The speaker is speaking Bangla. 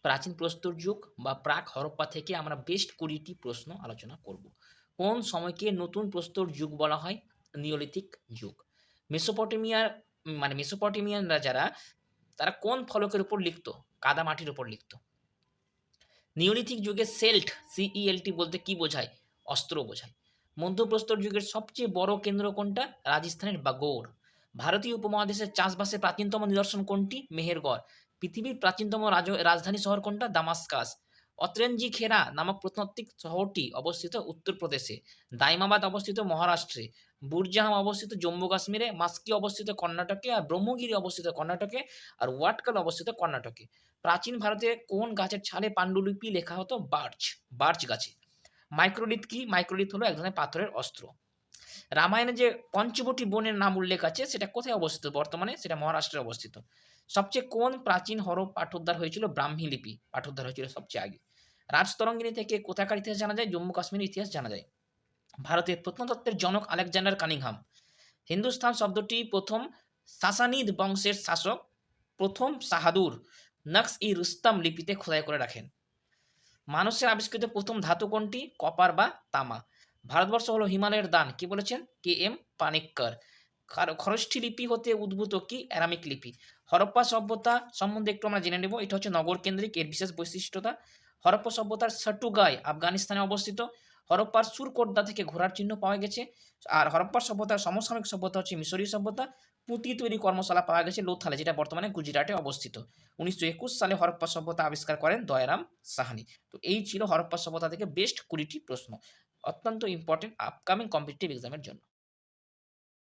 প্রাচীন প্রস্তর যুগ বা প্রাক হরপ্পা থেকে আমরা বেস্ট ২০টি প্রশ্ন আলোচনা করব। কোন সময়কে নতুন প্রস্তর যুগ বলা হয়? নিওলিথিক যুগ। মেসোপটেমিয়ার মেসোপটেমিয়ানরা যারা তারা কোন ফলকের উপর লিখত? কাদা মাটির উপর লিখত। নিওলিথিক যুগে সেল্ট সিইএলটি বলতে কি বোঝায়? অস্ত্র বোঝায়। মধ্যপ্রস্তর যুগের সবচেয়ে বড় কেন্দ্র কোনটা? রাজস্থানের বাগোর। ভারতীয় উপমহাদেশের চাষবাসের প্রাচীনতম নিদর্শন কোনটি? মেহেরগড়। পৃথিবীর প্রাচীনতম রাজধানী শহর কোনটা? দামাস্কাস। অতরেঞ্জি খেরা নামক প্রত্নতাত্ত্বিক শহরটি অবস্থিত উত্তরপ্রদেশে। দাইমাবাদ অবস্থিত মহারাষ্ট্রে। বুরজাহাম অবস্থিত জম্মু কাশ্মীরে। মাস্কি অবস্থিত কর্ণাটকে। আর ব্রহ্মগিরি অবস্থিত কর্ণাটকে। আর ওয়াটকাল অবস্থিত কর্ণাটকে। প্রাচীন ভারতে কোন গাছের ছালে পাণ্ডুলিপি লেখা হতো? বার্চ। বার্চ গাছে। মাইক্রোলিথ কি? মাইক্রোলিথ হলো এক ধরনের পাথরের অস্ত্র। রামায়ণে যে পঞ্চবটি বনের নাম উল্লেখ আছে সেটা কোথায় অবস্থিত বর্তমানে? সেটা মহারাষ্ট্রে অবস্থিত। সবচেয়ে কোন প্রাচীন হরপ পাঠোদ্ধার হয়েছিল? ব্রাহ্মী লিপি পাঠোদ্ধার হয়েছিল সবচেয়ে আগে। রাজতরঙ্গিনী থেকে কোথাকার ইতিহাস জানা যায়? জম্মু কাশ্মীরের ইতিহাস জানা যায়। ভারতের প্রত্নতত্ত্বের জনক আলেকজান্ডার কানিংহাম। হিন্দুস্তান শব্দটি প্রথম সাসানিদ বংশের শাসক প্রথম শাহাদুর নকশ-ই-রুস্তম লিপিতে খোদাই করে রাখেন। মানুষের আবিষ্কৃত প্রথম ধাতু কোনটি? কপার বা তামা। ভারতবর্ষ হলো হিমালয়ের দান, কি বলেছেন? কে.এম. পানিক্কর। খরষ্ঠী লিপি হতে উদ্ভূত কি? অ্যারামিক লিপি। হরপ্পা সভ্যতা সম্বন্ধে একটু আমরা জেনে নেব। এটা হচ্ছে নগর কেন্দ্রিক, এর বিশেষ বৈশিষ্ট্যতা। হরপ্পা সভ্যতার সটুগাই আফগানিস্তানে অবস্থিত। হরপ্পার সুরকোট্টা থেকে ঘোড়ার চিহ্ন পাওয়া গেছে। আর হরপ্পা সভ্যতার সমসাময়িক সভ্যতা হচ্ছে মিশরীয় সভ্যতা। পুঁতি তৈরি কর্মশালা পাওয়া গেছে লোথালে, যেটা বর্তমানে গুজরাটে অবস্থিত। ১৯২১ সালে হরপ্পা সভ্যতা আবিষ্কার করেন দয়ারাম সাহানি। তো এই ছিল হরপ্পা সভ্যতা থেকে বেস্ট ২০টি প্রশ্ন। অত্যন্ত ইম্পর্টেন্ট আপকামিং কম্পিটিটিভ এক্সামের জন্য।